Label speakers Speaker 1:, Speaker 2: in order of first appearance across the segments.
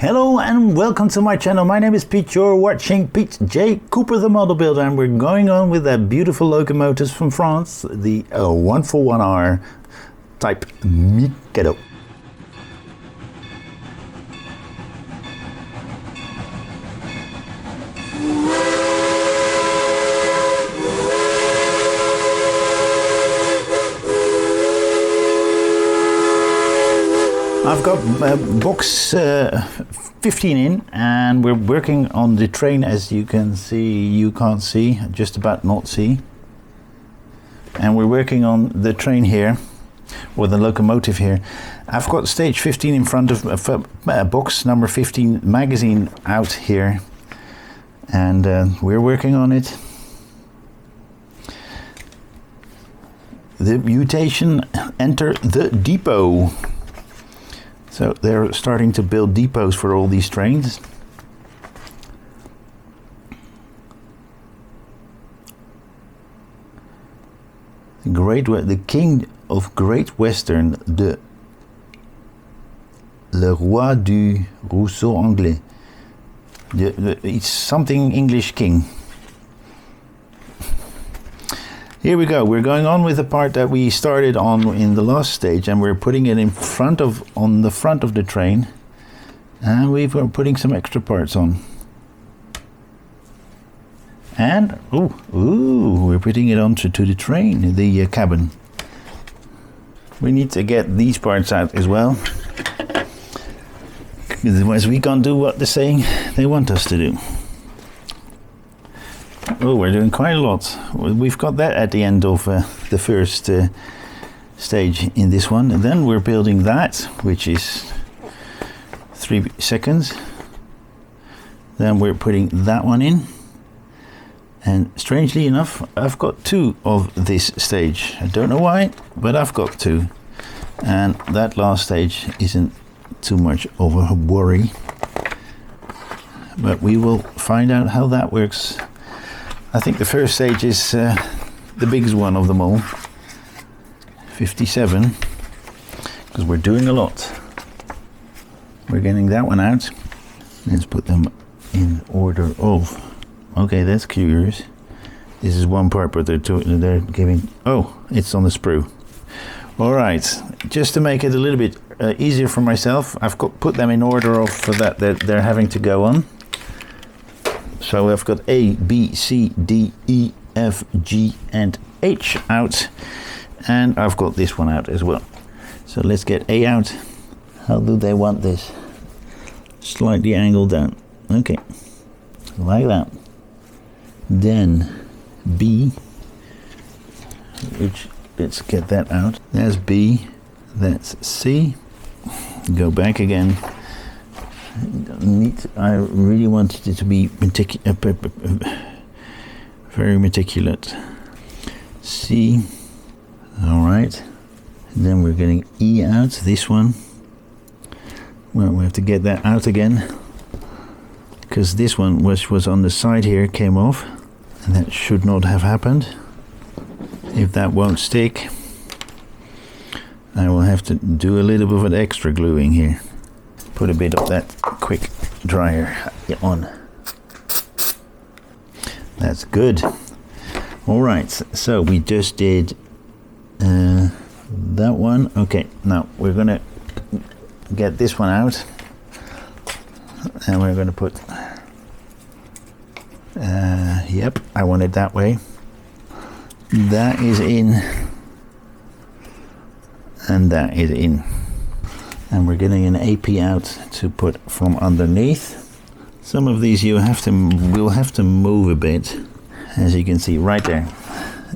Speaker 1: Hello and welcome to my channel. My name is Pete. You're watching Pete J. Cooper the Model Builder, and we're going on with that beautiful locomotives from France, the 141R type Mikado. I've got box 15 in, and we're working on the train. As you can see, you can't see, just about not see. And we're working on the train here, or the locomotive here. I've got stage 15 in front of box number 15 magazine out here, and we're working on it. The mutation, enter the depot. So they're starting to build depots for all these trains. The King of Great Western, le Roi du Rousseau Anglais. It's something English king. Here we go. We're going on with the part that we started on in the last stage, and we're putting it on the front of the train, and we're putting some extra parts on. And we're putting it onto the train, the cabin. We need to get these parts out as well, because otherwise we can't do what they're saying they want us to do. Oh, we're doing quite a lot. We've got that at the end of the first stage in this one. And then we're building that, which is 3 seconds. Then we're putting that one in. And strangely enough, I've got 2 of this stage. I don't know why, but I've got 2. And that last stage isn't too much of a worry. But we will find out how that works. I think the first stage is the biggest one of them all, 57, because we're doing a lot. We're getting that one out. Let's put them in order of. Okay, that's curious. This is one part, but they're giving. Oh, it's on the sprue. All right, just to make it a little bit easier for myself, I've put them in order of that they're having to go on. So I've got A, B, C, D, E, F, G, and H out. And I've got this one out as well. So let's get A out. How do they want this? Slightly angled down. Okay, like that. Then B, which, let's get that out. There's B, that's C. Go back again. I really wanted it to be very meticulous. C. All right. And then we're getting E out. This one. Well, we have to get that out again, because this one, which was on the side here, came off, and that should not have happened. If that won't stick, I will have to do a little bit of extra gluing here. Put a bit of that quick dryer on. That's good. All right, so we just did that one. Okay, now we're gonna get this one out, and we're gonna put yep, I want it that way. That is in, and that is in. And we're getting an AP out to put from underneath. Some of these we'll have to move a bit. As you can see right there,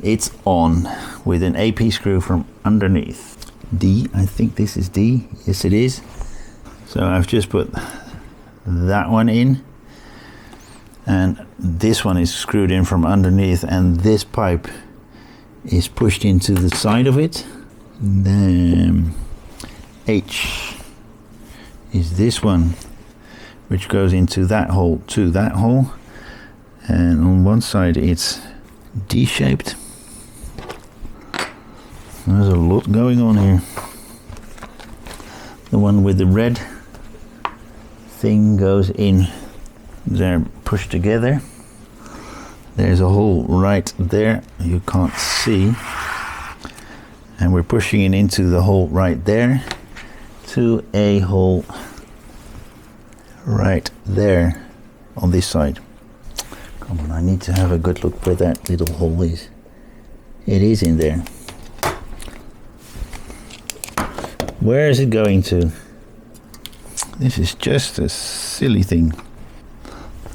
Speaker 1: it's on with an AP screw from underneath. D, I think this is D. Yes, it is. So I've just put that one in, and this one is screwed in from underneath, and this pipe is pushed into the side of it. Then H is this one, which goes into that hole to that hole, and on one side it's D-shaped. There's a lot going on here. The one with the red thing goes in. They're pushed together. There's a hole right there you can't see, and we're pushing it into the hole right there to a hole right there on this side. Come on, I need to have a good look where that little hole is. It is in there. Where is it going to? This is just a silly thing.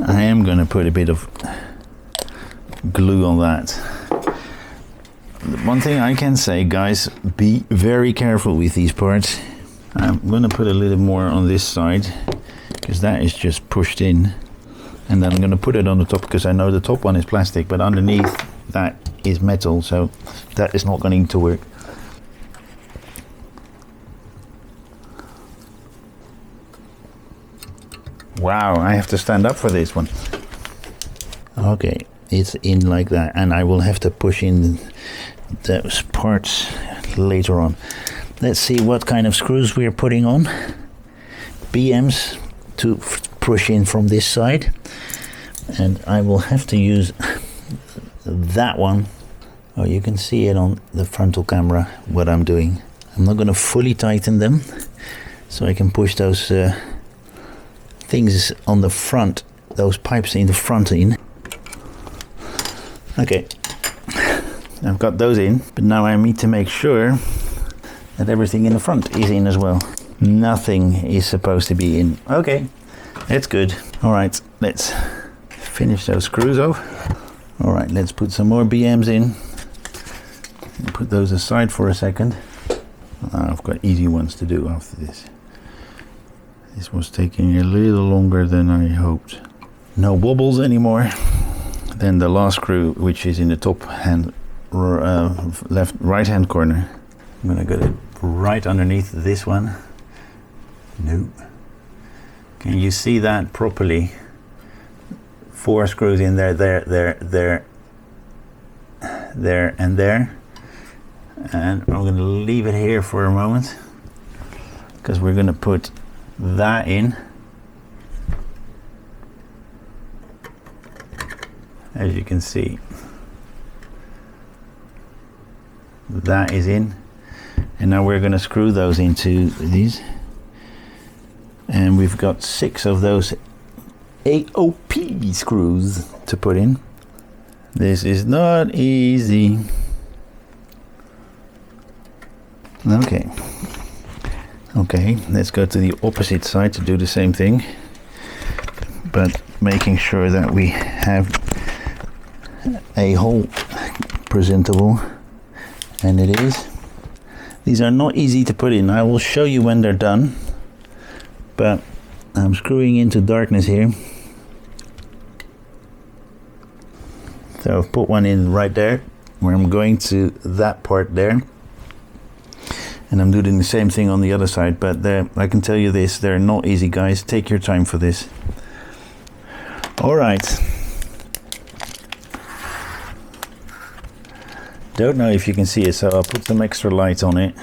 Speaker 1: I am going to put a bit of glue on that. One thing I can say, guys, be very careful with these parts. I'm going to put a little more on this side because that is just pushed in, and then I'm going to put it on the top because I know the top one is plastic, but underneath that is metal, so that is not going to work. Wow, I have to stand up for this one. Okay, it's in like that, and I will have to push in those parts later on. Let's see what kind of screws we're putting on. BMs to push in from this side, and I will have to use that one. Oh, you can see it on the frontal camera what I'm doing. I'm not going to fully tighten them, so I can push those things on the front, those pipes in the front in. Okay, I've got those in, but now I need to make sure that everything in the front is in as well. Nothing is supposed to be in. Okay, that's good. All right, let's finish those screws off. All right, let's put some more BMs in. Put those aside for a second. I've got easy ones to do after this. This was taking a little longer than I hoped. No wobbles anymore. Then the last screw, which is in the top hand, right hand corner. I'm gonna get it right underneath this one. Nope. Can you see that properly? 4 screws in there, there, and there. And I'm gonna leave it here for a moment because we're gonna put that in. As you can see, that is in, and now we're going to screw those into these, and we've got 6 of those AOP screws to put in. This is not easy. Okay, let's go to the opposite side to do the same thing, but making sure that we have a hole presentable, and it is. These are not easy to put in. I will show you when they're done, but I'm screwing into darkness here. So I've put one in right there where I'm going to that part there, and I'm doing the same thing on the other side, but I can tell you this, they're not easy, guys. Take your time for this. All right. Don't know if you can see it, so I'll put some extra light on it.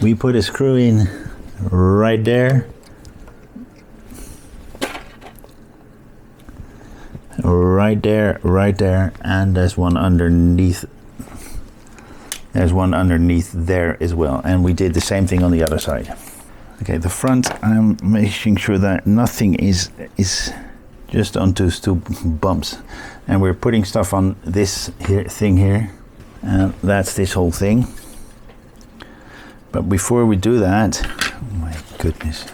Speaker 1: We put a screw in right there, right there, and there's one underneath. There's one underneath there as well, and we did the same thing on the other side. Okay, the front, I'm making sure that nothing is just onto 2 bumps, and we're putting stuff on this thing here, and that's this whole thing. But before we do that, oh my goodness,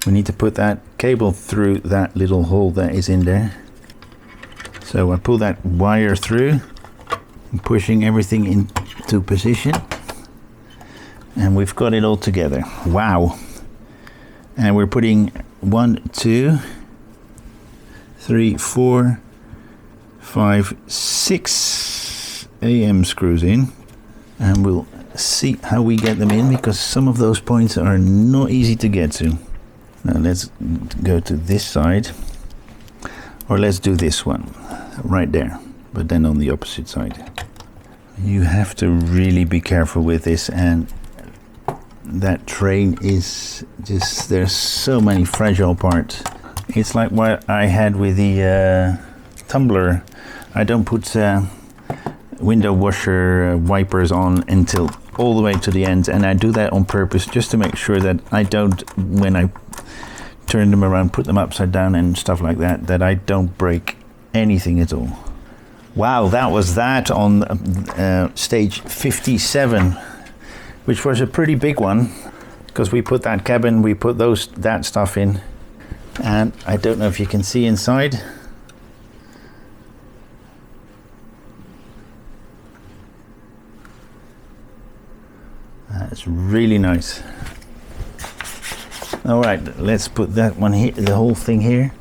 Speaker 1: we need to put that cable through that little hole that is in there. So I pull that wire through, pushing everything into position, and we've got it all together. Wow. And we're putting 1, 2, 3, 4, 5, 6 AM screws in, and we'll see how we get them in, because some of those points are not easy to get to. Now let's go to this side, or let's do this one right there, but then on the opposite side. You have to really be careful with this, and that train is just, there's so many fragile parts. It's like what I had with the tumbler. I don't put window washer wipers on until all the way to the end, and I do that on purpose just to make sure that I don't, when I turn them around, put them upside down and stuff like that, that I don't break anything at all. Wow, that was that on stage 57, which was a pretty big one, because we put that cabin, we put that stuff in, and I don't know if you can see inside. That's really nice. All right, let's put that one here, the whole thing here,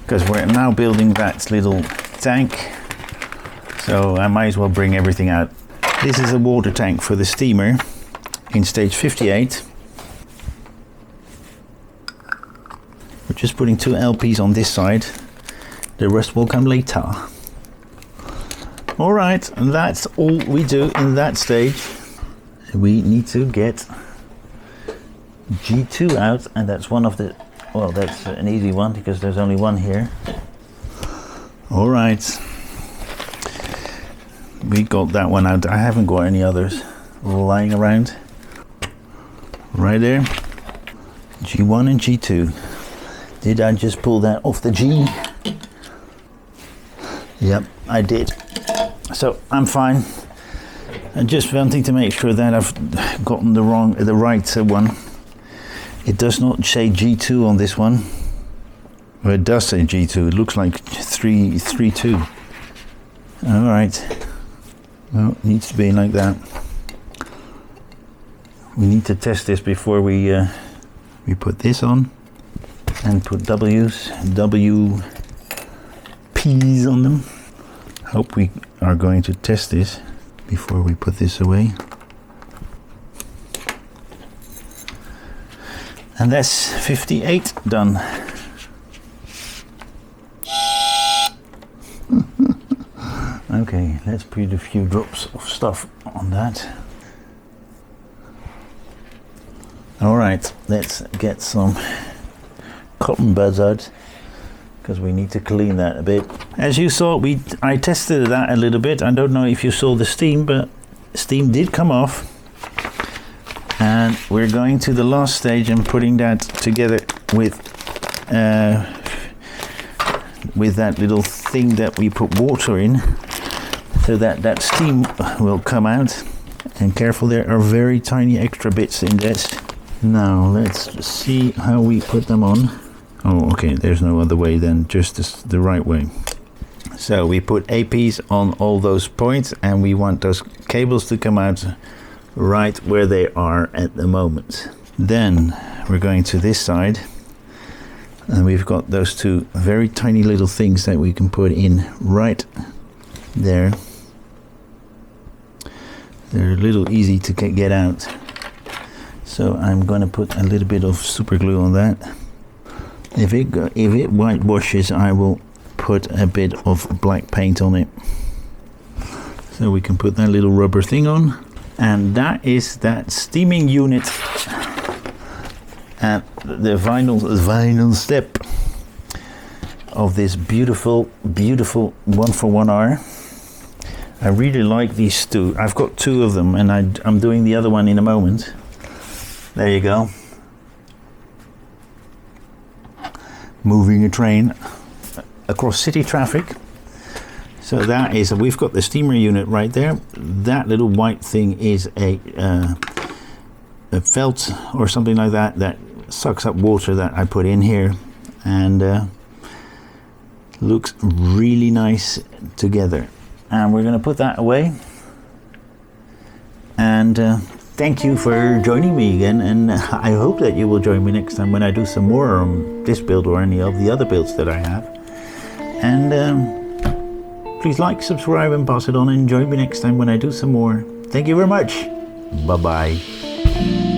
Speaker 1: because we're now building that little tank, so I might as well bring everything out. This is a water tank for the steamer in stage 58. We're just putting 2 LPs on this side, the rest will come later. All right, and that's all we do in that stage. We need to get G2 out, and that's one of the, well, that's an easy one because there's only one here. All right, we got that one out. I haven't got any others lying around. Right there, G1 and G2. Did I just pull that off the G? Yep, I did. So I'm fine. I'm just wanting to make sure that I've gotten the right one. It does not say G2 on this one. Well, it does say G2. It looks like 3.2. All right. Well, it needs to be like that. We need to test this before we put this on and put WPs on them. Hope we are going to test this before we put this away. And that's 58 done. Okay, let's put a few drops of stuff on that. All right, let's get some cotton buds out, because we need to clean that a bit. As you saw, I tested that a little bit. I don't know if you saw the steam, but steam did come off. And we're going to the last stage and putting that together with that little thing that we put water in, so that steam will come out. And careful, there are very tiny extra bits in this. Now let's see how we put them on. Oh, okay, there's no other way than just the right way. So we put APs on all those points, and we want those cables to come out right where they are at the moment. Then we're going to this side, and we've got those 2 very tiny little things that we can put in right there. They're a little easy to get out. So I'm going to put a little bit of super glue on that. If it whitewashes, I will put a bit of black paint on it. So we can put that little rubber thing on. And that is that steaming unit and the vinyl step of this beautiful 141R. I really like these 2. I've got 2 of them, and I'm doing the other one in a moment. There you go. Moving a train across city traffic. So that is, we've got the steamer unit right there. That little white thing is a felt or something like that that sucks up water that I put in here, and looks really nice together. And we're going to put that away. And thank you for joining me again, and I hope that you will join me next time when I do some more on this build or any of the other builds that I have. And please like, subscribe, and pass it on, and join me next time when I do some more. Thank you very much. Bye bye.